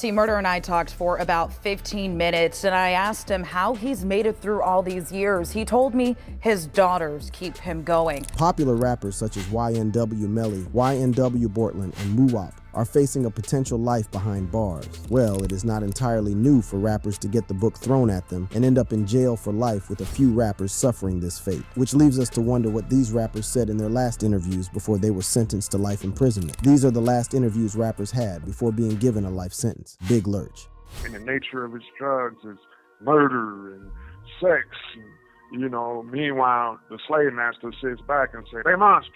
See, Murder and I talked for about 15 minutes, and I asked him how he's made it through all these years. He told me his daughters keep him going. Popular rappers such as YNW Melly, YNW Bortland, and Muwop are facing a potential life behind bars. Well, it is not entirely new for rappers to get the book thrown at them and end up in jail for life, with a few rappers suffering this fate. Which leaves us to wonder what these rappers said in their last interviews before they were sentenced to life imprisonment. These are the last interviews rappers had before being given a life sentence. Big Lurch. And the nature of his drugs is murder and sex. And, meanwhile, the slave master sits back and says, "They monsters."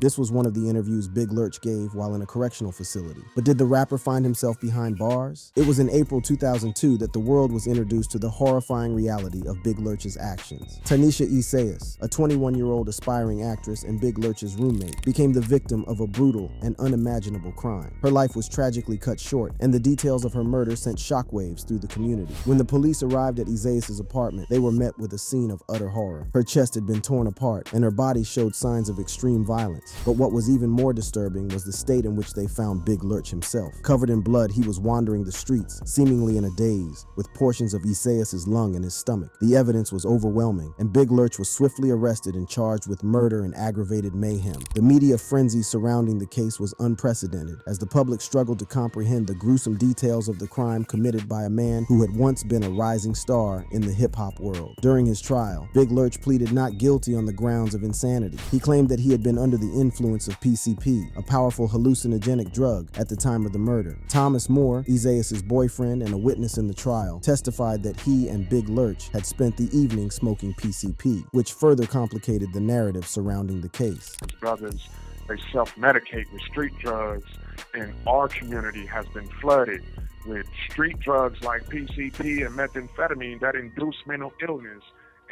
This was one of the interviews Big Lurch gave while in a correctional facility. But did the rapper find himself behind bars? It was in April 2002 that the world was introduced to the horrifying reality of Big Lurch's actions. Tanisha Isaias, a 21-year-old aspiring actress and Big Lurch's roommate, became the victim of a brutal and unimaginable crime. Her life was tragically cut short, and the details of her murder sent shockwaves through the community. When the police arrived at Isaias' apartment, they were met with a scene of utter horror. Her chest had been torn apart, and her body showed signs of extreme violence. But what was even more disturbing was the state in which they found Big Lurch himself. Covered in blood, he was wandering the streets, seemingly in a daze, with portions of Isaias' lung in his stomach. The evidence was overwhelming, and Big Lurch was swiftly arrested and charged with murder and aggravated mayhem. The media frenzy surrounding the case was unprecedented, as the public struggled to comprehend the gruesome details of the crime committed by a man who had once been a rising star in the hip-hop world. During his trial, Big Lurch pleaded not guilty on the grounds of insanity. He claimed that he had been under the influence of PCP, a powerful hallucinogenic drug, at the time of the murder. Thomas Moore, Isaias' boyfriend and a witness in the trial, testified that he and Big Lurch had spent the evening smoking PCP, which further complicated the narrative surrounding the case. His brothers, they self-medicate with street drugs, and our community has been flooded with street drugs like PCP and methamphetamine that induce mental illness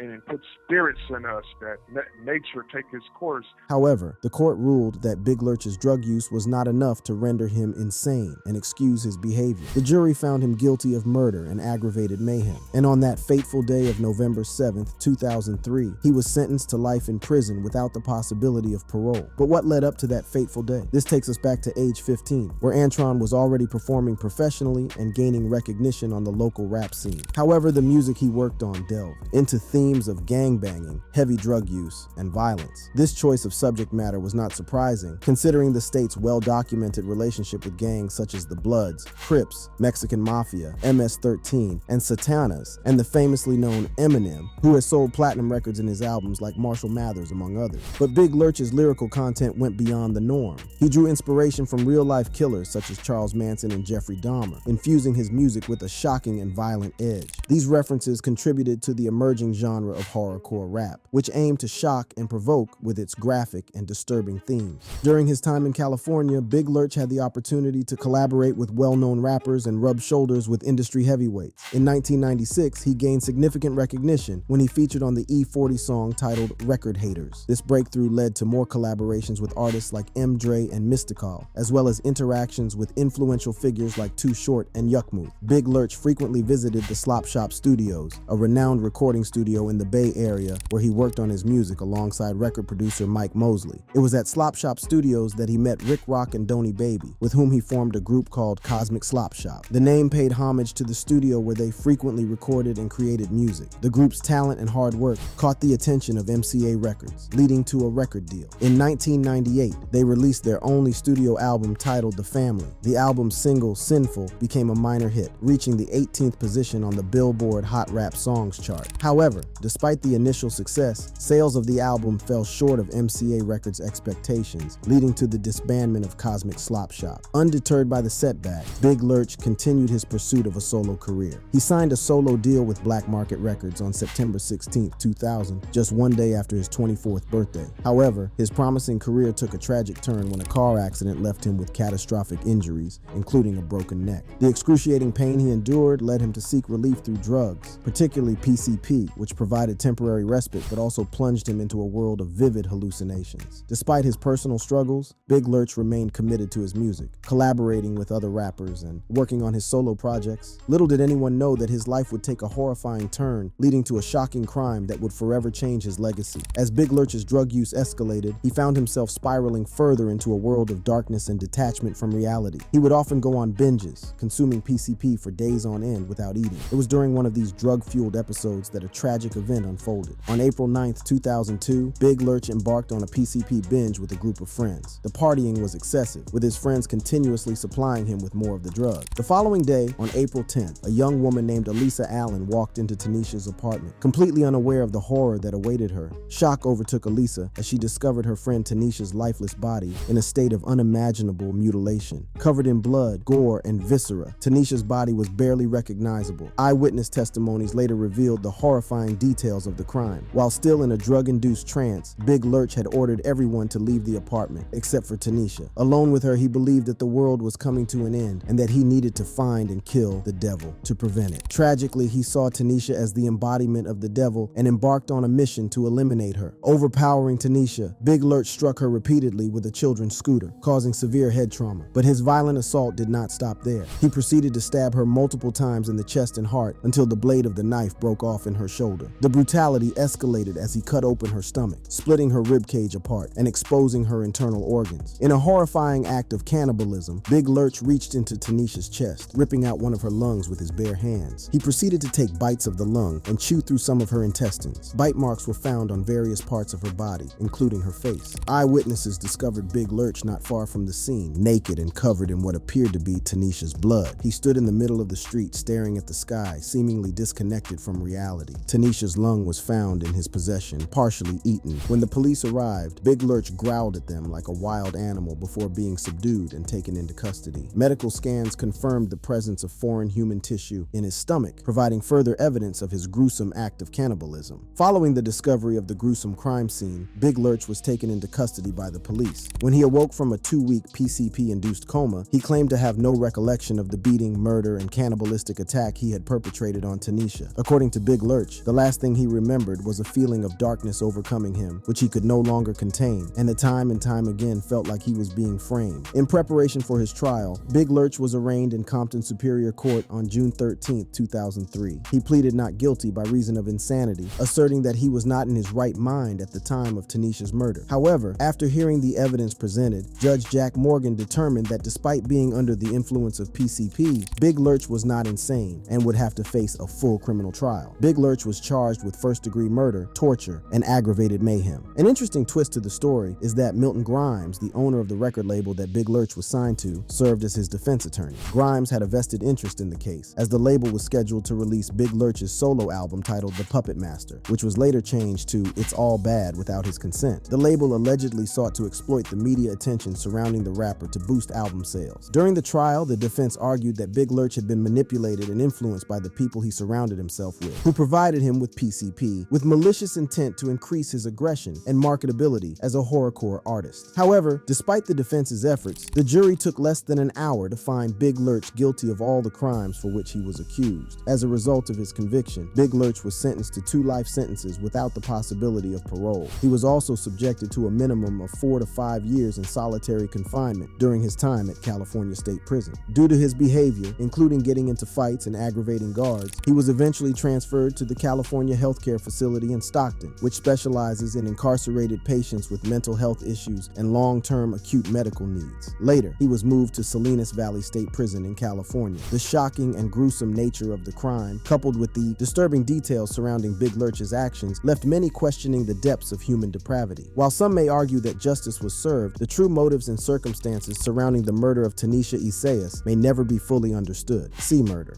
and put spirits in us, that nature take its course. However, the court ruled that Big Lurch's drug use was not enough to render him insane and excuse his behavior. The jury found him guilty of murder and aggravated mayhem. And on that fateful day of November 7th, 2003, he was sentenced to life in prison without the possibility of parole. But what led up to that fateful day? This takes us back to age 15, where Antron was already performing professionally and gaining recognition on the local rap scene. However, the music he worked on delved into themes of gangbanging, heavy drug use, and violence. This choice of subject matter was not surprising, considering the state's well-documented relationship with gangs such as the Bloods, Crips, Mexican Mafia, MS-13, and Satanas, and the famously known Eminem, who has sold platinum records in his albums like Marshall Mathers, among others. But Big Lurch's lyrical content went beyond the norm. He drew inspiration from real-life killers such as Charles Manson and Jeffrey Dahmer, infusing his music with a shocking and violent edge. These references contributed to the emerging genre of horrorcore rap, which aimed to shock and provoke with its graphic and disturbing themes. During his time in California, Big Lurch had the opportunity to collaborate with well-known rappers and rub shoulders with industry heavyweights. In 1996, he gained significant recognition when he featured on the E40 song titled Record Haters. This breakthrough led to more collaborations with artists like M. Dre and Mystical, as well as interactions with influential figures like Too Short and Yuckmuth. Big Lurch frequently visited the Slop Shop Studios, a renowned recording studio in the Bay Area, where he worked on his music alongside record producer Mike Mosley. It was at Slop Shop Studios that he met Rick Rock and Donny Baby, with whom he formed a group called Cosmic Slop Shop. The name paid homage to the studio where they frequently recorded and created music. The group's talent and hard work caught the attention of MCA Records, leading to a record deal. In 1998, they released their only studio album titled The Family. The album's single, Sinful, became a minor hit, reaching the 18th position on the Billboard Hot Rap Songs chart. However, despite the initial success, sales of the album fell short of MCA Records' expectations, leading to the disbandment of Cosmic Slop Shop. Undeterred by the setback, Big Lurch continued his pursuit of a solo career. He signed a solo deal with Black Market Records on September 16, 2000, just one day after his 24th birthday. However, his promising career took a tragic turn when a car accident left him with catastrophic injuries, including a broken neck. The excruciating pain he endured led him to seek relief through drugs, particularly PCP, which provided temporary respite, but also plunged him into a world of vivid hallucinations. Despite his personal struggles, Big Lurch remained committed to his music, collaborating with other rappers and working on his solo projects. Little did anyone know that his life would take a horrifying turn, leading to a shocking crime that would forever change his legacy. As Big Lurch's drug use escalated, he found himself spiraling further into a world of darkness and detachment from reality. He would often go on binges, consuming PCP for days on end without eating. It was during one of these drug-fueled episodes that a tragic event unfolded. On April 9th, 2002, Big Lurch embarked on a PCP binge with a group of friends. The partying was excessive, with his friends continuously supplying him with more of the drug. The following day, on April 10th, a young woman named Elisa Allen walked into Tanisha's apartment, completely unaware of the horror that awaited her. Shock overtook Elisa as she discovered her friend Tanisha's lifeless body in a state of unimaginable mutilation. Covered in blood, gore, and viscera, Tanisha's body was barely recognizable. Eyewitness testimonies later revealed the horrifying details of the crime. While still in a drug-induced trance, Big Lurch had ordered everyone to leave the apartment, except for Tanisha. Alone with her, he believed that the world was coming to an end and that he needed to find and kill the devil to prevent it. Tragically, he saw Tanisha as the embodiment of the devil and embarked on a mission to eliminate her. Overpowering Tanisha, Big Lurch struck her repeatedly with a children's scooter, causing severe head trauma. But his violent assault did not stop there. He proceeded to stab her multiple times in the chest and heart until the blade of the knife broke off in her shoulder. The brutality escalated as he cut open her stomach, splitting her ribcage apart and exposing her internal organs. In a horrifying act of cannibalism, Big Lurch reached into Tanisha's chest, ripping out one of her lungs with his bare hands. He proceeded to take bites of the lung and chew through some of her intestines. Bite marks were found on various parts of her body, including her face. Eyewitnesses discovered Big Lurch not far from the scene, naked and covered in what appeared to be Tanisha's blood. He stood in the middle of the street staring at the sky, seemingly disconnected from reality. Tanisha's lung was found in his possession, partially eaten. When the police arrived, Big Lurch growled at them like a wild animal before being subdued and taken into custody. Medical scans confirmed the presence of foreign human tissue in his stomach, providing further evidence of his gruesome act of cannibalism. Following the discovery of the gruesome crime scene, Big Lurch was taken into custody by the police. When he awoke from a 2-week PCP-induced coma, he claimed to have no recollection of the beating, murder, and cannibalistic attack he had perpetrated on Tanisha. According to Big Lurch, the last thing he remembered was a feeling of darkness overcoming him, which he could no longer contain, and time and time again felt like he was being framed. In preparation for his trial, Big Lurch was arraigned in Compton Superior Court on June 13, 2003. He pleaded not guilty by reason of insanity, asserting that he was not in his right mind at the time of Tanisha's murder. However, after hearing the evidence presented, Judge Jack Morgan determined that despite being under the influence of PCP, Big Lurch was not insane and would have to face a full criminal trial. Big Lurch was charged with first-degree murder, torture, and aggravated mayhem. An interesting twist to the story is that Milton Grimes, the owner of the record label that Big Lurch was signed to, served as his defense attorney. Grimes had a vested interest in the case, as the label was scheduled to release Big Lurch's solo album titled The Puppet Master, which was later changed to It's All Bad without his consent. The label allegedly sought to exploit the media attention surrounding the rapper to boost album sales. During the trial, the defense argued that Big Lurch had been manipulated and influenced by the people he surrounded himself with, who provided him with PCP, with malicious intent to increase his aggression and marketability as a horrorcore artist. However, despite the defense's efforts, the jury took less than an hour to find Big Lurch guilty of all the crimes for which he was accused. As a result of his conviction, Big Lurch was sentenced to 2 life sentences without the possibility of parole. He was also subjected to a minimum of 4 to 5 years in solitary confinement during his time at California State Prison. Due to his behavior, including getting into fights and aggravating guards, he was eventually transferred to the California Healthcare Facility in Stockton, which specializes in incarcerated patients with mental health issues and long-term acute medical needs. Later, he was moved to Salinas Valley State Prison in California. The shocking and gruesome nature of the crime, coupled with the disturbing details surrounding Big Lurch's actions, left many questioning the depths of human depravity. While some may argue that justice was served, the true motives and circumstances surrounding the murder of Tanisha Isaias may never be fully understood. See Murder.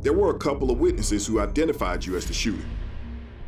There were a couple of witnesses who identified you as the shooter.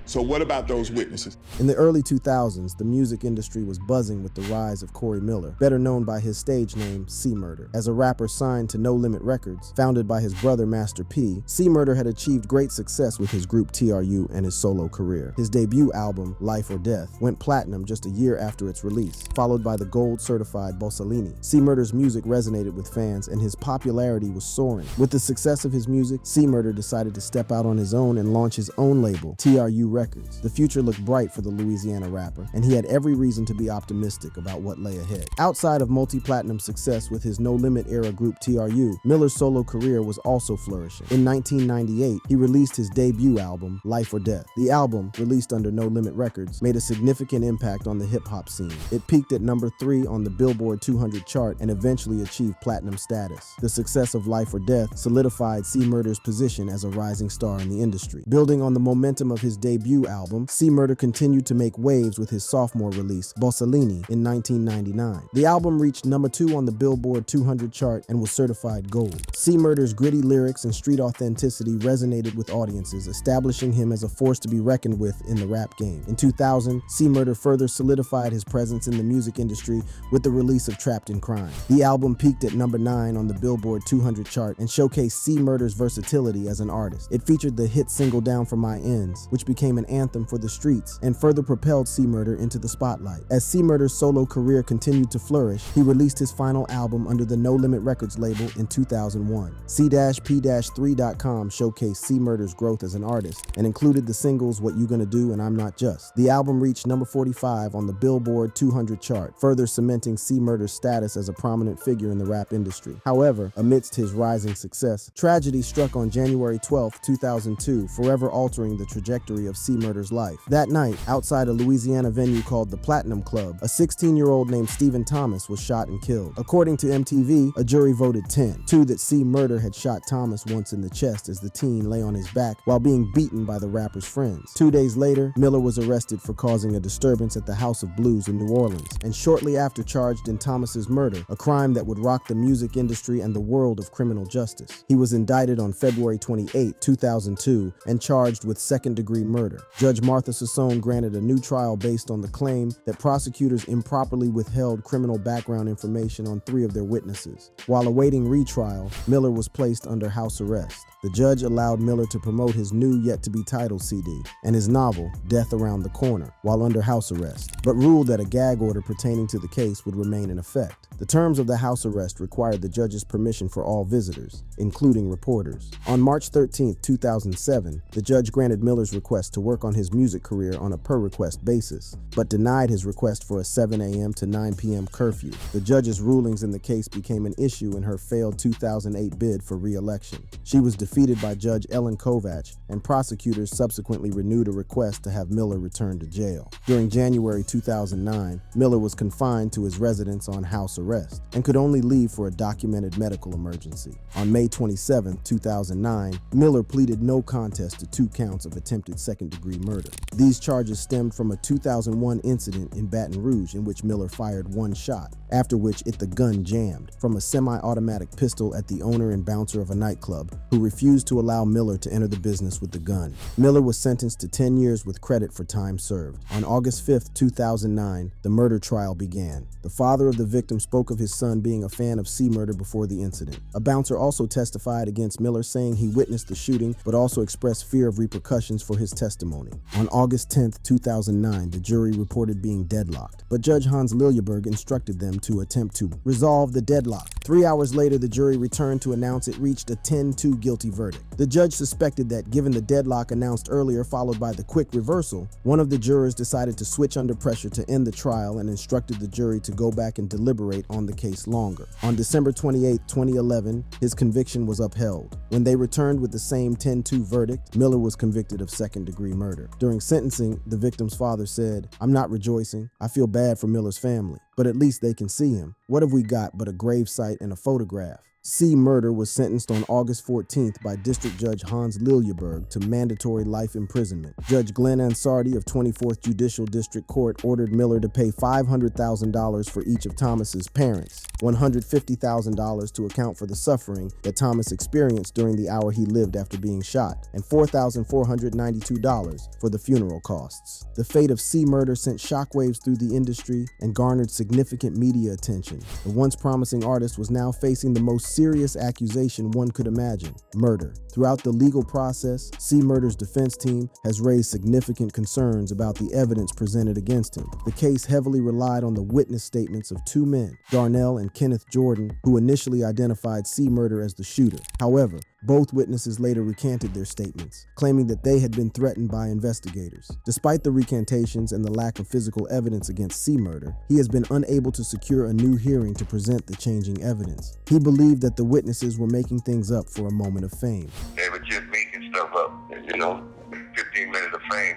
So what about those witnesses? In the early 2000s, the music industry was buzzing with the rise of Corey Miller, better known by his stage name, C Murder. As a rapper signed to No Limit Records, founded by his brother Master P, C Murder had achieved great success with his group TRU and his solo career. His debut album, Life or Death, went platinum just a year after its release, followed by the gold-certified Bossellini. C Murder's music resonated with fans and his popularity was soaring. With the success of his music, C Murder decided to step out on his own and launch his own label, TRU Records. The future looked bright for the Louisiana rapper, and he had every reason to be optimistic about what lay ahead. Outside of multi-platinum success with his No Limit era group TRU, Miller's solo career was also flourishing. In 1998, he released his debut album, Life or Death. The album, released under No Limit Records, made a significant impact on the hip-hop scene. It peaked at number 3 on the Billboard 200 chart and eventually achieved platinum status. The success of Life or Death solidified C. Murder's position as a rising star in the industry. Building on the momentum of his debut album, C. Murder continued to make waves with his sophomore release, Bossellini, in 1999. The album reached number 2 on the Billboard 200 chart and was certified gold. C. Murder's gritty lyrics and street authenticity resonated with audiences, establishing him as a force to be reckoned with in the rap game. In 2000, C. Murder further solidified his presence in the music industry with the release of Trapped in Crime. The album peaked at number 9 on the Billboard 200 chart and showcased C. Murder's versatility as an artist. It featured the hit single Down From My Ends, which became an anthem for the streets and further propelled C. Murder into the spotlight. As C. Murder's solo career continued to flourish, he released his final album under the No Limit Records label in 2001. C-P-3.com showcased C. Murder's growth as an artist and included the singles What You Gonna Do and I'm Not Just. The album reached number 45 on the Billboard 200 chart, further cementing C. Murder's status as a prominent figure in the rap industry. However, amidst his rising success, tragedy struck on January 12, 2002, forever altering the trajectory of C. Murder's life. That night, outside a Louisiana venue called the Platinum Club, a 16-year-old named Stephen Thomas was shot and killed. According to MTV, a jury voted 10. 2 that C. Murder had shot Thomas once in the chest as the teen lay on his back while being beaten by the rapper's friends. 2 days later, Miller was arrested for causing a disturbance at the House of Blues in New Orleans, and shortly after charged in Thomas's murder, a crime that would rock the music industry and the world of criminal justice. He was indicted on February 28, 2002, and charged with second-degree murder. Judge Martha Sassone granted a new trial based on the claim that prosecutors improperly withheld criminal background information on 3 of their witnesses. While awaiting retrial, Miller was placed under house arrest. The judge allowed Miller to promote his new yet-to-be-titled CD and his novel, Death Around the Corner, while under house arrest, but ruled that a gag order pertaining to the case would remain in effect. The terms of the house arrest required the judge's permission for all visitors, including reporters. On March 13, 2007, the judge granted Miller's request to work on his music career on a per-request basis, but denied his request for a 7 a.m. to 9 p.m. curfew. The judge's rulings in the case became an issue in her failed 2008 bid for re-election. She was defeated by Judge Ellen Kovach, and prosecutors subsequently renewed a request to have Miller returned to jail. During January 2009, Miller was confined to his residence on house arrest and could only leave for a documented medical emergency. On May 27, 2009, Miller pleaded no contest to 2 counts of attempted second-degree murder. These charges stemmed from a 2001 incident in Baton Rouge in which Miller fired 1 shot, after which the gun jammed from a semi-automatic pistol at the owner and bouncer of a nightclub, who refused to allow Miller to enter the business with the gun. Miller was sentenced to 10 years with credit for time served. On August 5, 2009, the murder trial began. The father of the victim spoke of his son being a fan of C. Murder before the incident. A bouncer also testified against Miller, saying he witnessed the shooting but also expressed fear of repercussions for his testimony. On August 10, 2009, the jury reported being deadlocked, but Judge Hans Liljeberg instructed them to attempt to resolve the deadlock. 3 hours later, the jury returned to announce it reached a 10-2 guilty verdict. The judge suspected that, given the deadlock announced earlier followed by the quick reversal, one of the jurors decided to switch under pressure to end the trial and instructed the jury to go back and deliberate on the case longer. On December 28, 2011, his conviction was upheld. When they returned with the same 10-2 verdict, Miller was convicted of second-degree murder. During sentencing, the victim's father said, "I'm not rejoicing. I feel bad for Miller's family, but at least they can see him. What have we got but a gravesite and a photograph?" C. Murder was sentenced on August 14th by District Judge Hans Liljeberg to mandatory life imprisonment. Judge Glenn Ansardi of 24th Judicial District Court ordered Miller to pay $500,000 for each of Thomas's parents, $150,000 to account for the suffering that Thomas experienced during the hour he lived after being shot, and $4,492 for the funeral costs. The fate of C. Murder sent shockwaves through the industry and garnered significant media attention. The once promising artist was now facing the most serious accusation one could imagine: murder. Throughout the legal process, C. Murder's defense team has raised significant concerns about the evidence presented against him. The case heavily relied on the witness statements of 2 men, Darnell and Kenneth Jordan, who initially identified C. Murder as the shooter. However, Both witnesses later recanted their statements, claiming that they had been threatened by investigators. Despite the recantations and the lack of physical evidence against C. Murder, he has been unable to secure a new hearing to present the changing evidence. He believed that the witnesses were making things up for a moment of fame. They were just making stuff up, 15 minutes of fame.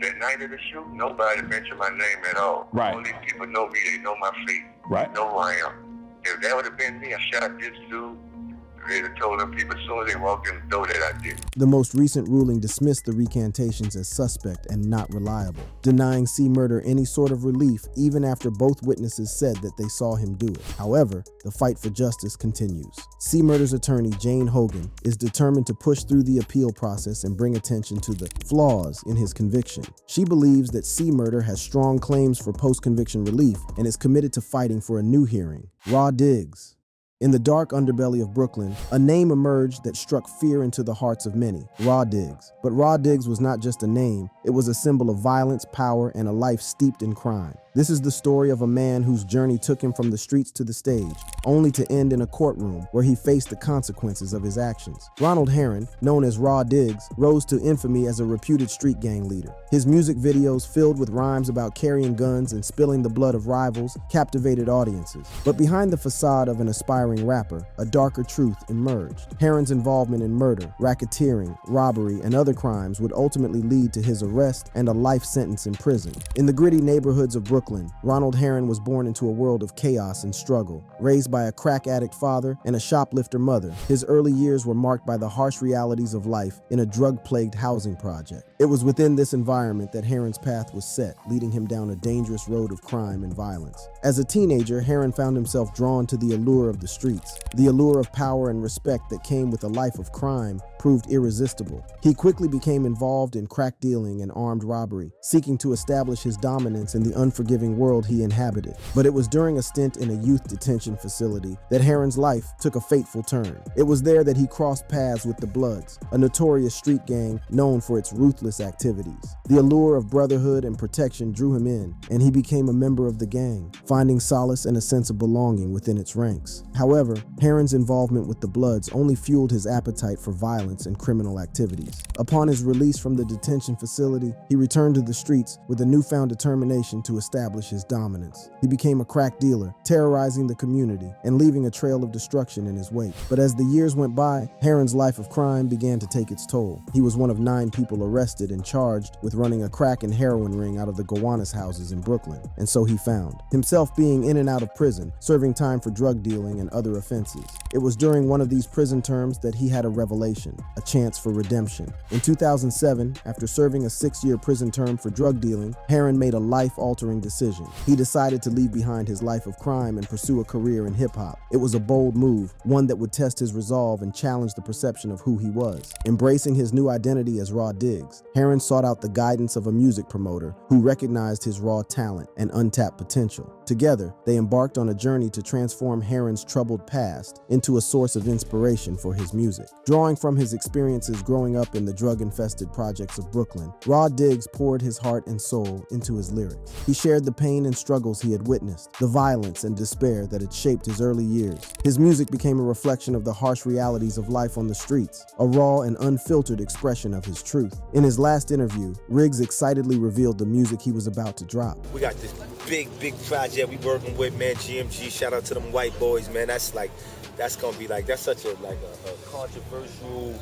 That night of the shoot, nobody mentioned my name at all. Right. All these people know me, they know my face, Right. they know who I am. If that would have been me, I shot this dude, they'd have told them people as soon as they walked in the door that I did. The most recent ruling dismissed the recantations as suspect and not reliable, denying C. Murder any sort of relief even after both witnesses said that they saw him do it. However, the fight for justice continues. C. Murder's attorney, Jane Hogan, is determined to push through the appeal process and bring attention to the flaws in his conviction. She believes that C. Murder has strong claims for post-conviction relief and is committed to fighting for a new hearing. Raw Diggs. In the dark underbelly of Brooklyn, a name emerged that struck fear into the hearts of many: Raw Diggs. But Raw Diggs was not just a name, it was a symbol of violence, power, and a life steeped in crime. This is the story of a man whose journey took him from the streets to the stage, only to end in a courtroom where he faced the consequences of his actions. Ronald Herron, known as Raw Diggs, rose to infamy as a reputed street gang leader. His music videos, filled with rhymes about carrying guns and spilling the blood of rivals, captivated audiences. But behind the facade of an aspiring rapper, a darker truth emerged. Herron's involvement in murder, racketeering, robbery, and other crimes would ultimately lead to his arrest and a life sentence in prison. In the gritty neighborhoods of Brooklyn, Ronald Herron was born into a world of chaos and struggle. Raised by a crack addict father and a shoplifter mother, his early years were marked by the harsh realities of life in a drug-plagued housing project. It was within this environment that Herron's path was set, leading him down a dangerous road of crime and violence. As a teenager, Herron found himself drawn to the allure of the streets. The allure of power and respect that came with a life of crime proved irresistible. He quickly became involved in crack dealing and armed robbery, seeking to establish his dominance in the unforgiving world he inhabited. But it was during a stint in a youth detention facility that Herron's life took a fateful turn. It was there that he crossed paths with the Bloods, a notorious street gang known for its ruthless activities. The allure of brotherhood and protection drew him in, and he became a member of the gang, finding solace and a sense of belonging within its ranks. However, Herron's involvement with the Bloods only fueled his appetite for violence and criminal activities. Upon his release from the detention facility, he returned to the streets with a newfound determination to establish his dominance. He became a crack dealer, terrorizing the community and leaving a trail of destruction in his wake. But as the years went by, Herron's life of crime began to take its toll. He was one of 9 people arrested and charged with running a crack and heroin ring out of the Gowanus houses in Brooklyn, and so he found himself being in and out of prison, serving time for drug dealing and other offenses. It was during one of these prison terms that he had a revelation, a chance for redemption. In 2007, after serving a 6-year prison term for drug dealing, Herron made a life-altering decision. He decided to leave behind his life of crime and pursue a career in hip-hop. It was a bold move, one that would test his resolve and challenge the perception of who he was. Embracing his new identity as Raw Diggs, Herron sought out the guidance of a music promoter who recognized his raw talent and untapped potential. Together, they embarked on a journey to transform Herron's troubled past into a source of inspiration for his music. Drawing from his experiences growing up in the drug-infested projects of Brooklyn, Raw Diggs poured his heart and soul into his lyrics. He shared the pain and struggles he had witnessed, the violence and despair that had shaped his early years. His music became a reflection of the harsh realities of life on the streets, a raw and unfiltered expression of his truth. In his last interview, Riggs excitedly revealed the music he was about to drop. We got this big project we working with, man. GMG, shout out to them white boys, man. That's gonna be like, that's such a controversial,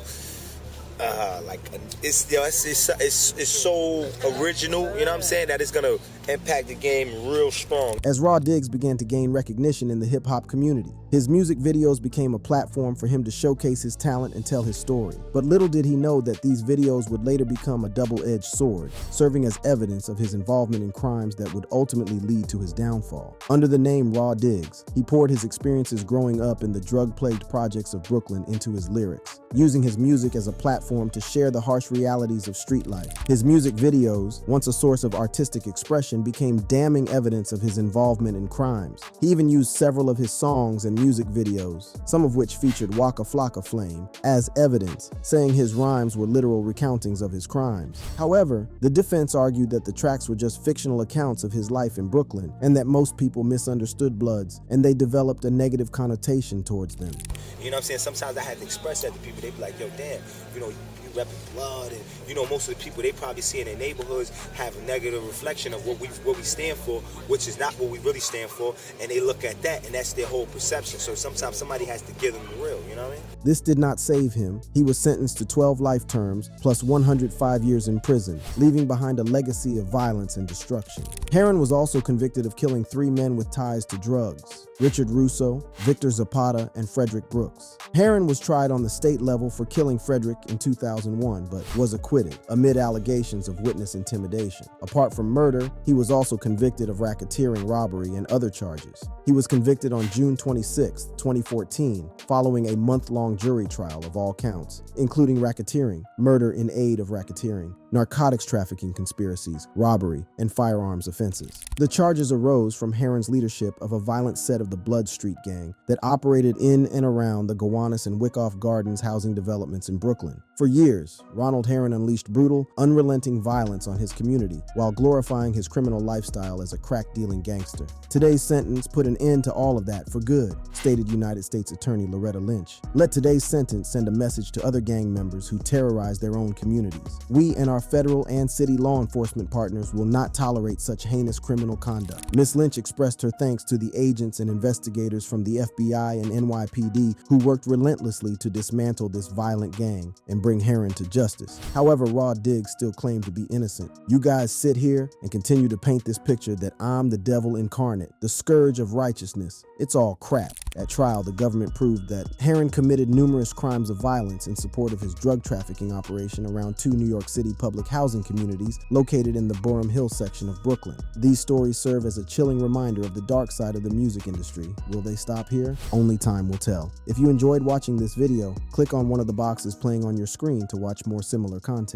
it's so original, you know what I'm saying, that it's gonna impact the game real strong. As Raw Diggs began to gain recognition in the hip-hop community, his music videos became a platform for him to showcase his talent and tell his story. But little did he know that these videos would later become a double-edged sword, serving as evidence of his involvement in crimes that would ultimately lead to his downfall. Under the name Raw Diggs, he poured his experiences growing up in the drug-plagued projects of Brooklyn into his lyrics, using his music as a platform platform to share the harsh realities of street life. His music videos, once a source of artistic expression, became damning evidence of his involvement in crimes. He even used several of his songs and music videos, some of which featured Waka Flocka Flame, as evidence, saying his rhymes were literal recountings of his crimes. However, the defense argued that the tracks were just fictional accounts of his life in Brooklyn, and that most people misunderstood Bloods, and they developed a negative connotation towards them. You know what I'm saying? Sometimes I had to express that to people. They be like, yo, damn, you know, you repping Blood, and you know, most of the people they probably see in their neighborhoods have a negative reflection of what we stand for, which is not what we really stand for, and they look at that, and that's their whole perception. So sometimes somebody has to give them the real, you know what I mean? This did not save him. He was sentenced to 12 life terms plus 105 years in prison, leaving behind a legacy of violence and destruction. Heron was also convicted of killing 3 men with ties to drugs: Richard Russo, Victor Zapata, and Frederick Brooks. Heron was tried on the state level for killing Frederick in 2001, but was acquitted amid allegations of witness intimidation. Apart from murder, he was also convicted of racketeering, robbery, and other charges. He was convicted on June 26, 2014, following a month-long jury trial of all counts, including racketeering, murder in aid of racketeering, narcotics trafficking conspiracies, robbery, and firearms offenses. The charges arose from Heron's leadership of a violent set of the Blood Street Gang that operated in and around the Gowanus and Wyckoff Gardens housing developments in Brooklyn. For years, Ronald Heron unleashed brutal, unrelenting violence on his community while glorifying his criminal lifestyle as a crack-dealing gangster. Today's sentence put an end to all of that for good, stated United States Attorney Loretta Lynch. Let today's sentence send a message to other gang members who terrorize their own communities. We and our federal and city law enforcement partners will not tolerate such heinous criminal conduct. Ms. Lynch expressed her thanks to the agents and investigators from the FBI and NYPD who worked relentlessly to dismantle this violent gang and bring Heron to justice. However, Raw Diggs still claimed to be innocent. You guys sit here and continue to paint this picture that I'm the devil incarnate, the scourge of righteousness. It's all crap. At trial, the government proved that Heron committed numerous crimes of violence in support of his drug trafficking operation around 2 New York City public housing communities located in the Boerum Hill section of Brooklyn. These stories serve as a chilling reminder of the dark side of the music industry. Will they stop here? Only time will tell. If you enjoyed watching this video, click on one of the boxes playing on your screen to watch more similar content.